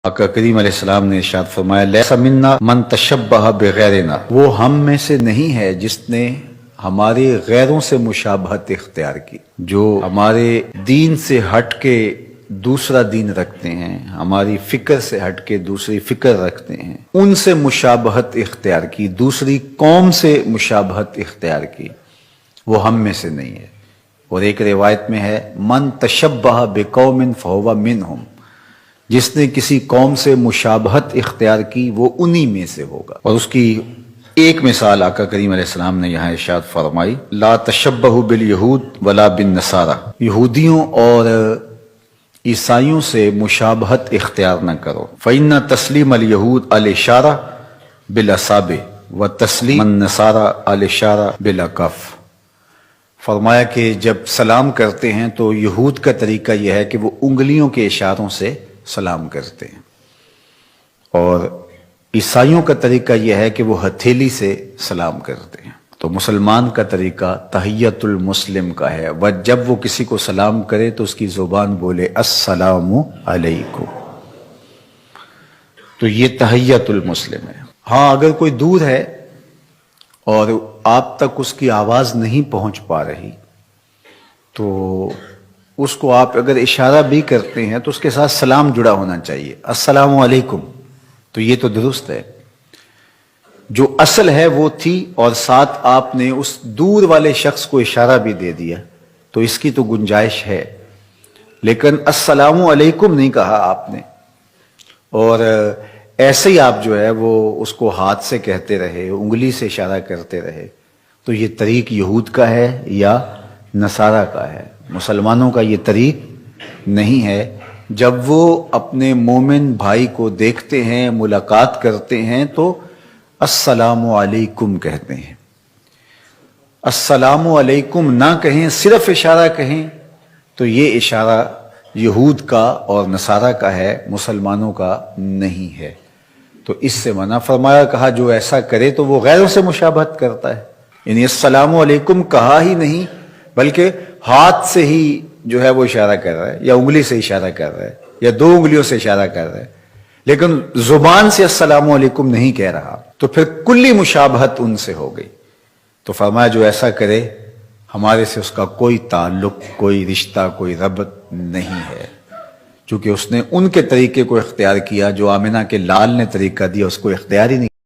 آقا کریم علیہ السلام نے ارشاد فرمایا لیس منا من تشبہ بغیرنا، وہ ہم میں سے نہیں ہے جس نے ہمارے غیروں سے مشابہت اختیار کی، جو ہمارے دین سے ہٹ کے دوسرا دین رکھتے ہیں، ہماری فکر سے ہٹ کے دوسری فکر رکھتے ہیں، ان سے مشابہت اختیار کی، دوسری قوم سے مشابہت اختیار کی، وہ ہم میں سے نہیں ہے۔ اور ایک روایت میں ہے من تشبہ بقوم فہو منہم، جس نے کسی قوم سے مشابہت اختیار کی وہ انہی میں سے ہوگا۔ اور اس کی ایک مثال آقا کریم علیہ السلام نے یہاں ارشاد فرمائی لا تشبہوا بالیہود ولا بالنصارى، یہودیوں اور عیسائیوں سے مشابہت اختیار نہ کرو، فإن تسلیم الیہود الاشارہ بالاصابع وتسلیم النصارى الاشارہ بالاکف۔ فرمایا کہ جب سلام کرتے ہیں تو یہود کا طریقہ یہ ہے کہ وہ انگلیوں کے اشاروں سے سلام کرتے ہیں، اور عیسائیوں کا طریقہ یہ ہے کہ وہ ہتھیلی سے سلام کرتے ہیں۔ تو مسلمان کا طریقہ تحیت المسلم کا ہے، وہ جب وہ کسی کو سلام کرے تو اس کی زبان بولے السلام علیکم، تو یہ تحیت المسلم ہے۔ ہاں اگر کوئی دور ہے اور آپ تک اس کی آواز نہیں پہنچ پا رہی تو اس کو آپ اگر اشارہ بھی کرتے ہیں تو اس کے ساتھ سلام جڑا ہونا چاہیے، السلام علیکم، تو یہ تو درست ہے۔ جو اصل ہے وہ تھی اور ساتھ آپ نے اس دور والے شخص کو اشارہ بھی دے دیا تو اس کی تو گنجائش ہے، لیکن السلام علیکم نہیں کہا آپ نے، اور ایسے ہی آپ جو ہے وہ اس کو ہاتھ سے کہتے رہے، انگلی سے اشارہ کرتے رہے، تو یہ طریق یہود کا ہے یا نصارہ کا ہے، مسلمانوں کا یہ طریق نہیں ہے۔ جب وہ اپنے مومن بھائی کو دیکھتے ہیں، ملاقات کرتے ہیں تو السلام علیکم کہتے ہیں۔ السلام علیکم نہ کہیں، صرف اشارہ کہیں تو یہ اشارہ یہود کا اور نصارہ کا ہے، مسلمانوں کا نہیں ہے۔ تو اس سے منع فرمایا، کہا جو ایسا کرے تو وہ غیروں سے مشابہت کرتا ہے، یعنی السلام علیکم کہا ہی نہیں بلکہ ہاتھ سے ہی جو ہے وہ اشارہ کر رہا ہے، یا انگلی سے اشارہ کر رہا ہے، یا دو انگلیوں سے اشارہ کر رہا ہے، لیکن زبان سے السلام علیکم نہیں کہہ رہا، تو پھر کلی مشابہت ان سے ہو گئی۔ تو فرمایا جو ایسا کرے ہمارے سے اس کا کوئی تعلق، کوئی رشتہ، کوئی ربط نہیں ہے، چونکہ اس نے ان کے طریقے کو اختیار کیا جو آمنہ کے لال نے طریقہ دیا، اس کو اختیار ہی نہیں